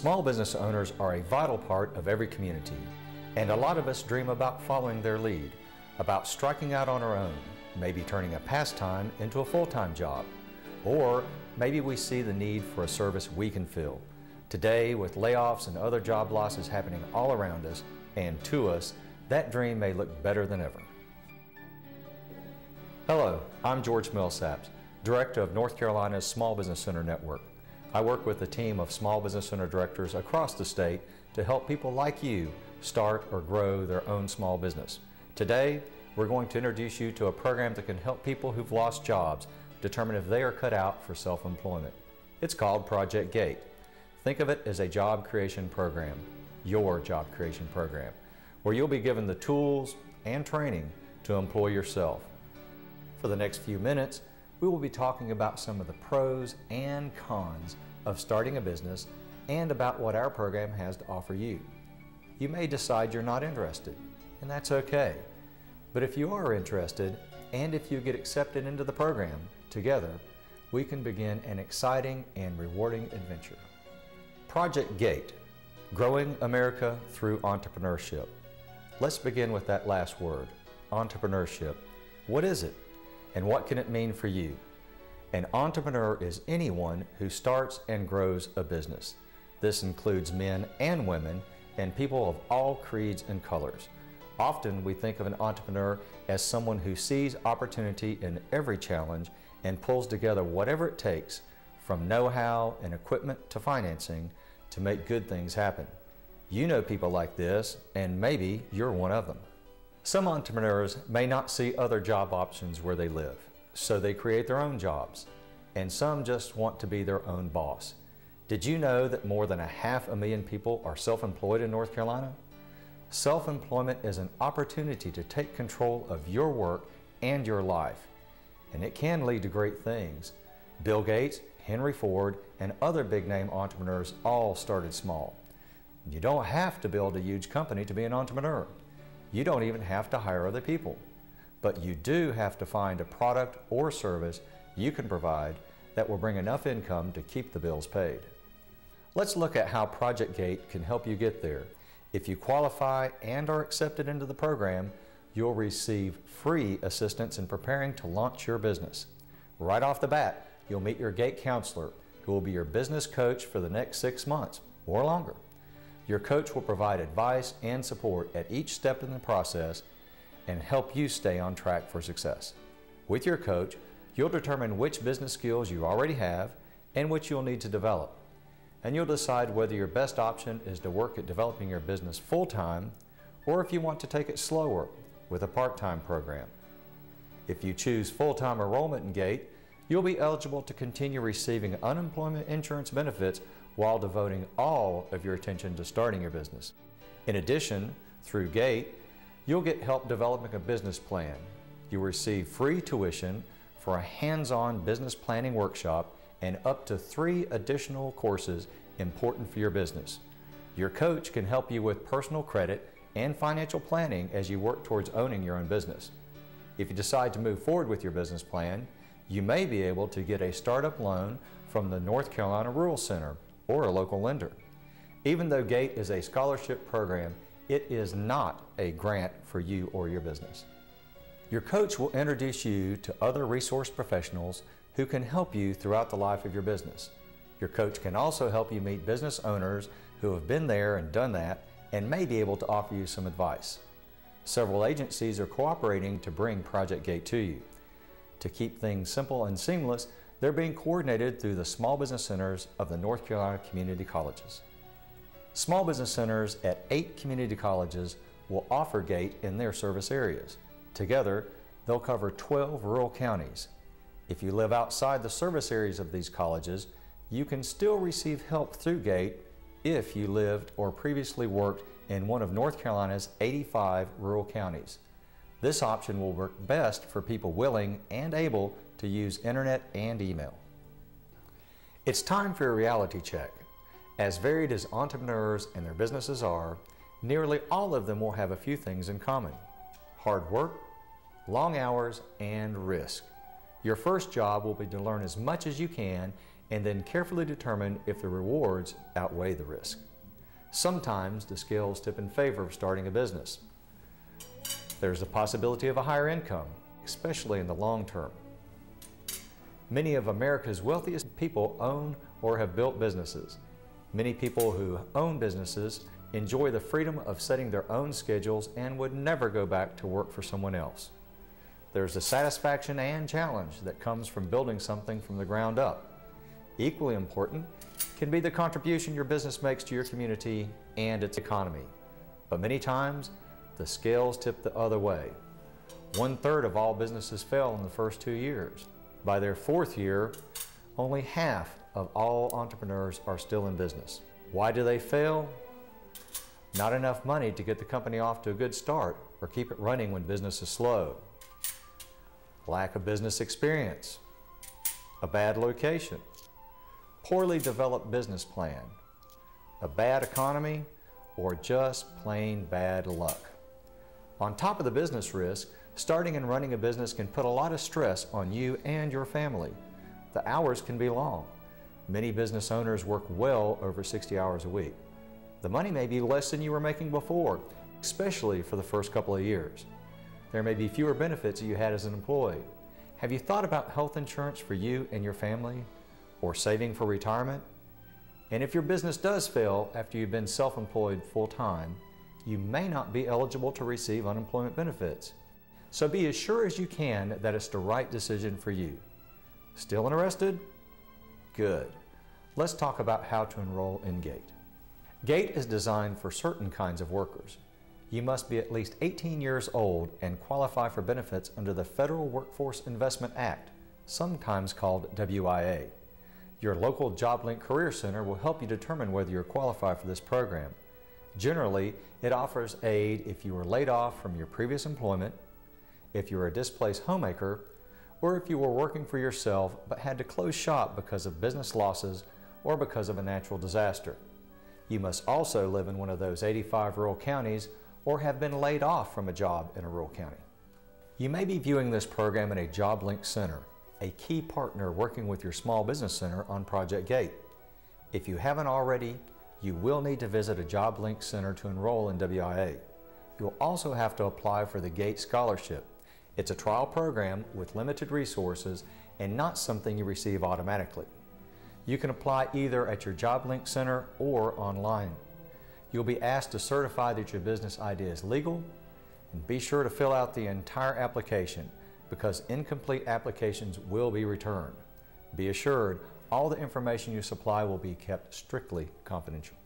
Small business owners are a vital part of every community, and a lot of us dream about following their lead, about striking out on our own, maybe turning a pastime into a full-time job, or maybe we see the need for a service we can fill. Today, with layoffs and other job losses happening all around us and to us, that dream may look better than ever. Hello, I'm George Millsaps, Director of North Carolina's Small Business Center Network. I work with a team of Small Business Center directors across the state to help people like you start or grow their own small business. Today, we're going to introduce you to a program that can help people who've lost jobs determine if they are cut out for self-employment. It's called Project Gate. Think of it as a job creation program, your job creation program, where you'll be given the tools and training to employ yourself. For the next few minutes, we will be talking about some of the pros and cons of starting a business and about what our program has to offer you. You may decide you're not interested, and that's okay. But if you are interested, and if you get accepted into the program, together, we can begin an exciting and rewarding adventure. Project Gate, Growing America Through Entrepreneurship. Let's begin with that last word, entrepreneurship. What is it? And what can it mean for you? An entrepreneur is anyone who starts and grows a business. This includes men and women and people of all creeds and colors. Often we think of an entrepreneur as someone who sees opportunity in every challenge and pulls together whatever it takes, from know-how and equipment to financing, to make good things happen. You know people like this, and maybe you're one of them. Some entrepreneurs may not see other job options where they live, so they create their own jobs. And some just want to be their own boss. Did you know that more than 500,000 people are self-employed in North Carolina? Self-employment is an opportunity to take control of your work and your life, and it can lead to great things. Bill Gates, Henry Ford, and other big-name entrepreneurs all started small. You don't have to build a huge company to be an entrepreneur. You don't even have to hire other people. But you do have to find a product or service you can provide that will bring enough income to keep the bills paid. Let's look at how Project Gate can help you get there. If you qualify and are accepted into the program, you'll receive free assistance in preparing to launch your business. Right off the bat, you'll meet your Gate counselor, who will be your business coach for the next 6 months or longer. Your coach will provide advice and support at each step in the process and help you stay on track for success. With your coach, you'll determine which business skills you already have and which you'll need to develop. And you'll decide whether your best option is to work at developing your business full-time, or if you want to take it slower with a part-time program. If you choose full-time enrollment in Gate, you'll be eligible to continue receiving unemployment insurance benefits while devoting all of your attention to starting your business. In addition, through Gate, you'll get help developing a business plan. You'll receive free tuition for a hands-on business planning workshop and up to 3 additional courses important for your business. Your coach can help you with personal credit and financial planning as you work towards owning your own business. If you decide to move forward with your business plan, you may be able to get a startup loan from the North Carolina Rural Center or a local lender. Even though Gate is a scholarship program, it is not a grant for you or your business. Your coach will introduce you to other resource professionals who can help you throughout the life of your business. Your coach can also help you meet business owners who have been there and done that and may be able to offer you some advice. Several agencies are cooperating to bring Project Gate to you. To keep things simple and seamless, they're being coordinated through the Small Business Centers of the North Carolina Community Colleges. Small Business Centers at 8 community colleges will offer Gate in their service areas. Together, they'll cover 12 rural counties. If you live outside the service areas of these colleges, you can still receive help through Gate if you lived or previously worked in one of North Carolina's 85 rural counties. This option will work best for people willing and able to use internet and email. It's time for a reality check. As varied as entrepreneurs and their businesses are, nearly all of them will have a few things in common: hard work, long hours, and risk. Your first job will be to learn as much as you can and then carefully determine if the rewards outweigh the risk. Sometimes the scales tip in favor of starting a business. There's the possibility of a higher income, especially in the long term. Many of America's wealthiest people own or have built businesses. Many people who own businesses enjoy the freedom of setting their own schedules and would never go back to work for someone else. There's the satisfaction and challenge that comes from building something from the ground up. Equally important can be the contribution your business makes to your community and its economy. But many times, the scales tip the other way. 1/3 of all businesses fail in the first 2 years. By their 4th year, only half of all entrepreneurs are still in business. Why do they fail? Not enough money to get the company off to a good start or keep it running when business is slow. Lack of business experience. A bad location. Poorly developed business plan. A bad economy, or just plain bad luck. On top of the business risk, starting and running a business can put a lot of stress on you and your family. The hours can be long. Many business owners work well over 60 hours a week. The money may be less than you were making before, especially for the first couple of years. There may be fewer benefits that you had as an employee. Have you thought about health insurance for you and your family, or saving for retirement? And if your business does fail after you've been self-employed full-time, you may not be eligible to receive unemployment benefits. So be as sure as you can that it's the right decision for you. Still interested? Good. Let's talk about how to enroll in GATE. GATE is designed for certain kinds of workers. You must be at least 18 years old and qualify for benefits under the Federal Workforce Investment Act, sometimes called WIA. Your local JobLink Career Center will help you determine whether you're qualified for this program. Generally, it offers aid if you were laid off from your previous employment, if you were a displaced homemaker, or if you were working for yourself but had to close shop because of business losses or because of a natural disaster. You must also live in one of those 85 rural counties or have been laid off from a job in a rural county. You may be viewing this program in a JobLink Center, a key partner working with your small business center on Project GATE. If you haven't already, you will need to visit a JobLink Center to enroll in WIA. You'll also have to apply for the GATE Scholarship. It's a trial program with limited resources and not something you receive automatically. You can apply either at your JobLink Center or online. You'll be asked to certify that your business idea is legal, and be sure to fill out the entire application because incomplete applications will be returned. Be assured, all the information you supply will be kept strictly confidential.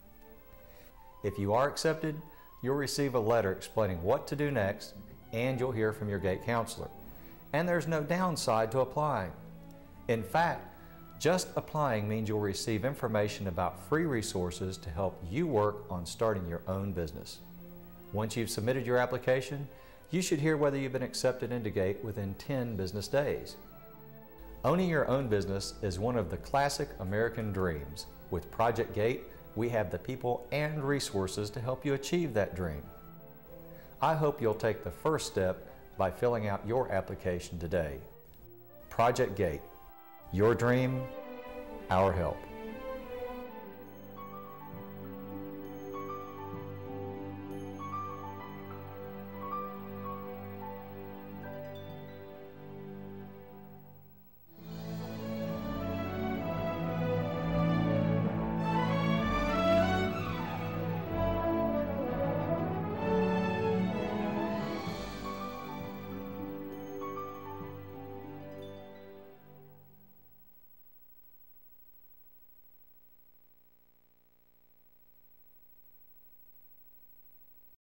If you are accepted, you'll receive a letter explaining what to do next, and you'll hear from your GATE counselor. And there's no downside to applying. In fact, just applying means you'll receive information about free resources to help you work on starting your own business. Once you've submitted your application, you should hear whether you've been accepted into GATE within 10 business days. Owning your own business is one of the classic American dreams. With Project GATE, we have the people and resources to help you achieve that dream. I hope you'll take the first step by filling out your application today. Project GATE. Your dream, our help.